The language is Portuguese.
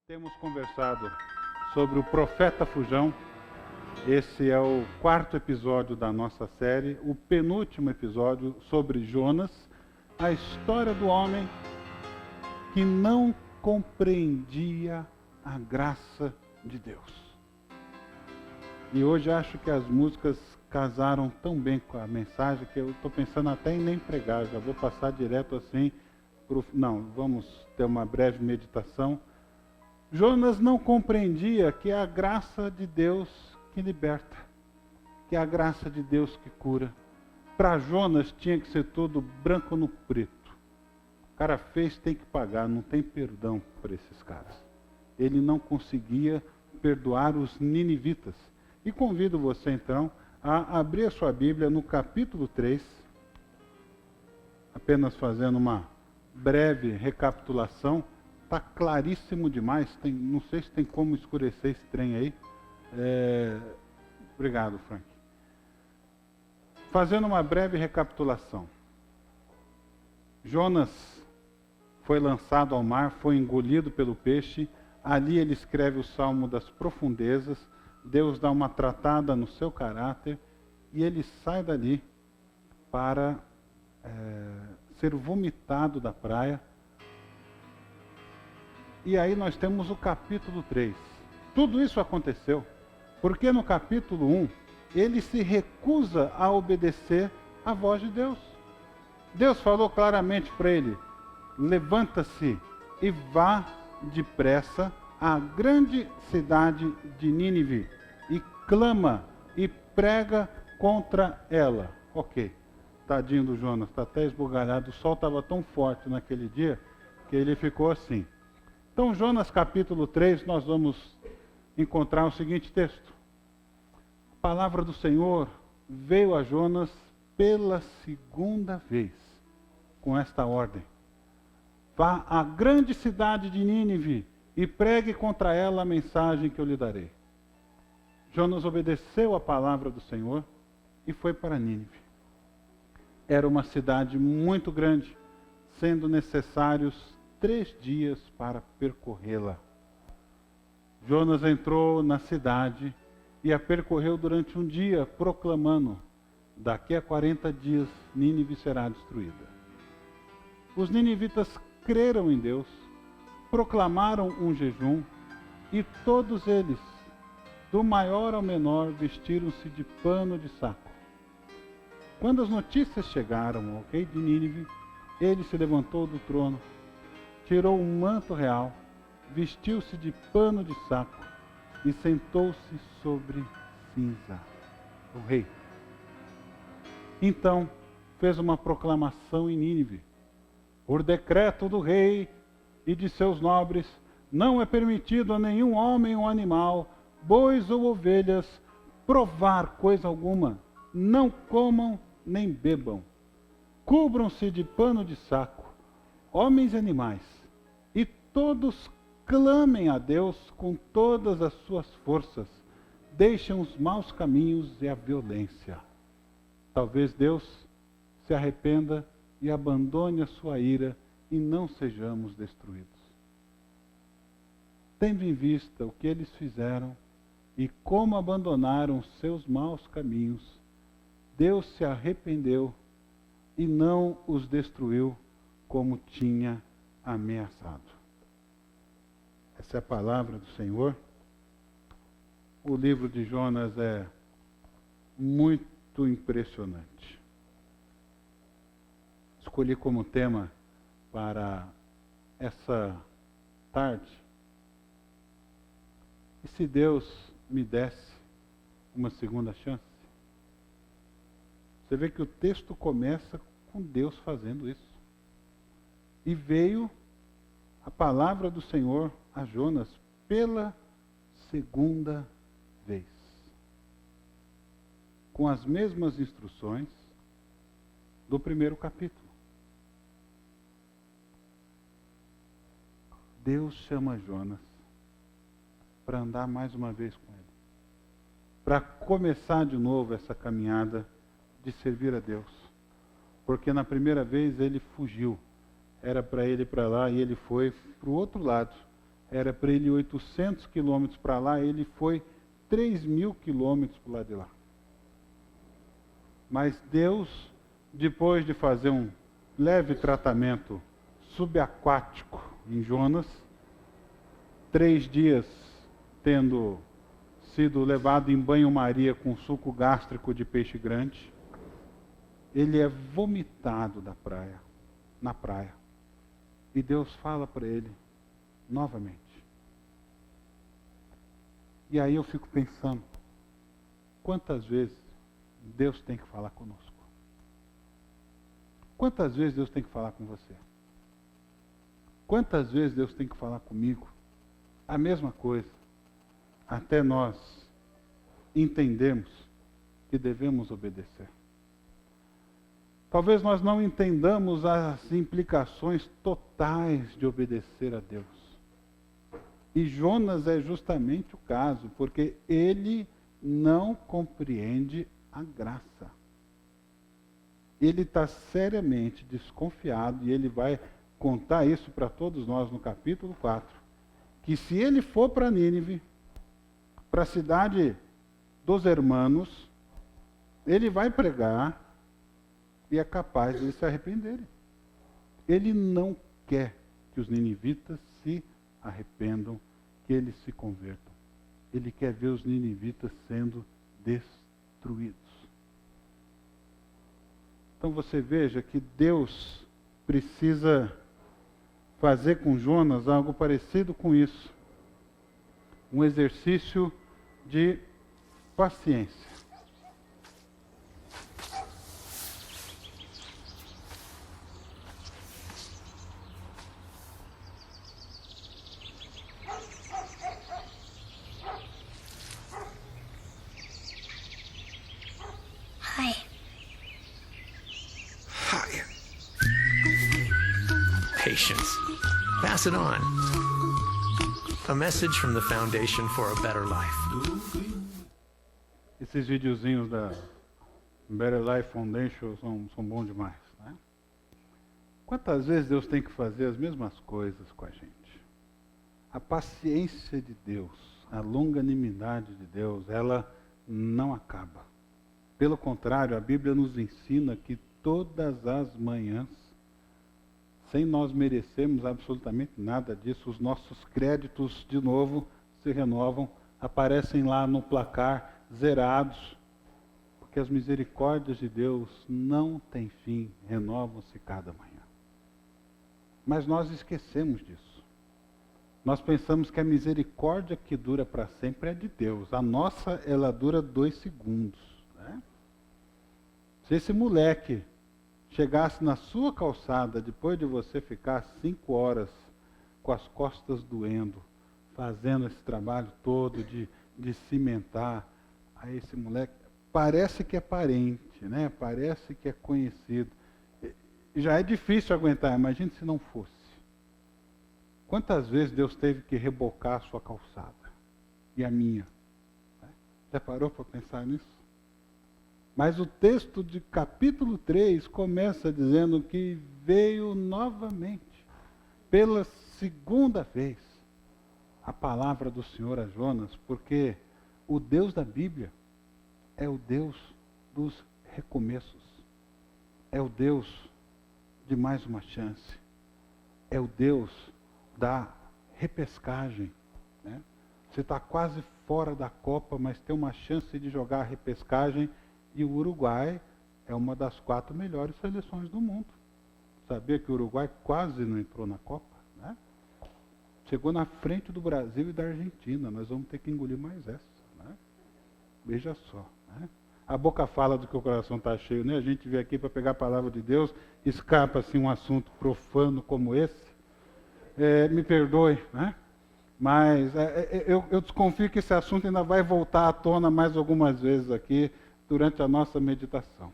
Temos conversado sobre o profeta Fujão. Esse é o 4º episódio da nossa série, o penúltimo episódio sobre Jonas, a história do homem que não compreendia a graça de Deus. E hoje acho que as músicas casaram tão bem com a mensagem que eu estou pensando até em nem pregar, já vou passar direto assim. Não, vamos ter uma breve meditação. Jonas não compreendia que é a graça de Deus que liberta, que é a graça de Deus que cura. Para Jonas tinha que ser tudo branco no preto. O cara fez, tem que pagar, não tem perdão para esses caras. Ele não conseguia perdoar os ninivitas. E convido você então a abrir a sua Bíblia no capítulo 3, apenas fazendo uma breve recapitulação. Está claríssimo demais, não sei se tem como escurecer esse trem aí. Obrigado, Frank. Fazendo uma breve recapitulação. Jonas foi lançado ao mar, foi engolido pelo peixe. Ali ele escreve o Salmo das Profundezas. Deus dá uma tratada no seu caráter e ele sai dali para ser vomitado da praia. E aí nós temos o capítulo 3. Tudo isso aconteceu porque no capítulo 1 ele se recusa a obedecer à voz de Deus. Deus falou claramente para ele: levanta-se e vá depressa à grande cidade de Nínive e clama e prega contra ela. Ok, tadinho do Jonas, está até esbugalhado, o sol estava tão forte naquele dia que ele ficou assim. Então, Jonas capítulo 3, nós vamos encontrar o seguinte texto. A palavra do Senhor veio a Jonas pela segunda vez, com esta ordem: vá à grande cidade de Nínive e pregue contra ela a mensagem que eu lhe darei. Jonas obedeceu a palavra do Senhor e foi para Nínive. Era uma cidade muito grande, sendo necessários 3 dias para percorrê-la. Jonas entrou na cidade e a percorreu durante um dia, proclamando: daqui a 40 dias Nínive será destruída. Os ninivitas creram em Deus, proclamaram um jejum e todos eles, do maior ao menor, vestiram-se de pano de saco. Quando as notícias chegaram ao rei de Nínive, ele se levantou do trono, tirou um manto real, vestiu-se de pano de saco e sentou-se sobre cinza. O rei. Então fez uma proclamação em Nínive: por decreto do rei e de seus nobres, não é permitido a nenhum homem ou animal, bois ou ovelhas, provar coisa alguma. Não comam nem bebam. Cubram-se de pano de saco, homens e animais, e todos clamem a Deus com todas as suas forças. Deixem os maus caminhos e a violência. Talvez Deus se arrependa e abandone a sua ira e não sejamos destruídos. Tendo em vista o que eles fizeram e como abandonaram seus maus caminhos, Deus se arrependeu e não os destruiu como tinha ameaçado. Essa é a palavra do Senhor. O livro de Jonas é muito impressionante. Escolhi como tema para essa tarde: e se Deus me desse uma segunda chance? Você vê que o texto começa com Deus fazendo isso. E veio a palavra do Senhor a Jonas pela segunda vez, com as mesmas instruções do primeiro capítulo. Deus chama Jonas para andar mais uma vez com ele, para começar de novo essa caminhada de servir a Deus, porque na primeira vez ele fugiu. Era para ele ir para lá e ele foi para o outro lado. era para ele ir 800 quilômetros para lá, ele foi 3.000 quilômetros para o lado de lá. Mas Deus, depois de fazer um leve tratamento subaquático em Jonas, 3 dias tendo sido levado em banho-maria com suco gástrico de peixe grande, ele é vomitado na praia. E Deus fala para ele novamente. E aí eu fico pensando, quantas vezes Deus tem que falar conosco? Quantas vezes Deus tem que falar com você? Quantas vezes Deus tem que falar comigo? A mesma coisa. Até nós entendemos que devemos obedecer. Talvez nós não entendamos as implicações totais de obedecer a Deus. E Jonas é justamente o caso, porque ele não compreende a graça. Ele está seriamente desconfiado, e ele vai contar isso para todos nós no capítulo 4, que se ele for para Nínive, para a cidade dos hermanos, ele vai pregar e é capaz de eles se arrependerem. Ele não quer que os ninivitas se arrependam, que eles se convertam. Ele quer ver os ninivitas sendo destruídos. Então você veja que Deus precisa fazer com Jonas algo parecido com isso. Um exercício de paciência. Patience. Pass it on. A message from the Foundation for a Better Life. Esses videozinhos da Better Life Foundation são bons demais, né? Quantas vezes Deus tem que fazer as mesmas coisas com a gente? A paciência de Deus, a longanimidade de Deus, ela não acaba. Pelo contrário, a Bíblia nos ensina que todas as manhãs, sem nós merecermos absolutamente nada disso, os nossos créditos de novo se renovam, aparecem lá no placar zerados, porque as misericórdias de Deus não têm fim, renovam-se cada manhã. Mas nós esquecemos disso. Nós pensamos que a misericórdia que dura para sempre é de Deus. A nossa, ela dura 2 segundos. Né? Se esse moleque chegasse na sua calçada, depois de você ficar 5 horas com as costas doendo, fazendo esse trabalho todo de cimentar, aí esse moleque parece que é parente, né? Parece que é conhecido. Já é difícil aguentar, imagine se não fosse. Quantas vezes Deus teve que rebocar a sua calçada? E a minha? Já parou para pensar nisso? Mas o texto de capítulo 3 começa dizendo que veio novamente, pela segunda vez, a palavra do Senhor a Jonas, porque o Deus da Bíblia é o Deus dos recomeços, é o Deus de mais uma chance, é o Deus da repescagem. Né? Você está quase fora da Copa, mas tem uma chance de jogar a repescagem. E o Uruguai é uma das 4 melhores seleções do mundo. Sabia que o Uruguai quase não entrou na Copa? Né? Chegou na frente do Brasil e da Argentina. Nós vamos ter que engolir mais essa. Né? Veja só. Né? A boca fala do que o coração está cheio. Né? A gente vem aqui para pegar a palavra de Deus, escapa assim um assunto profano como esse. Me perdoe, né? Mas eu desconfio que esse assunto ainda vai voltar à tona mais algumas vezes aqui, durante a nossa meditação.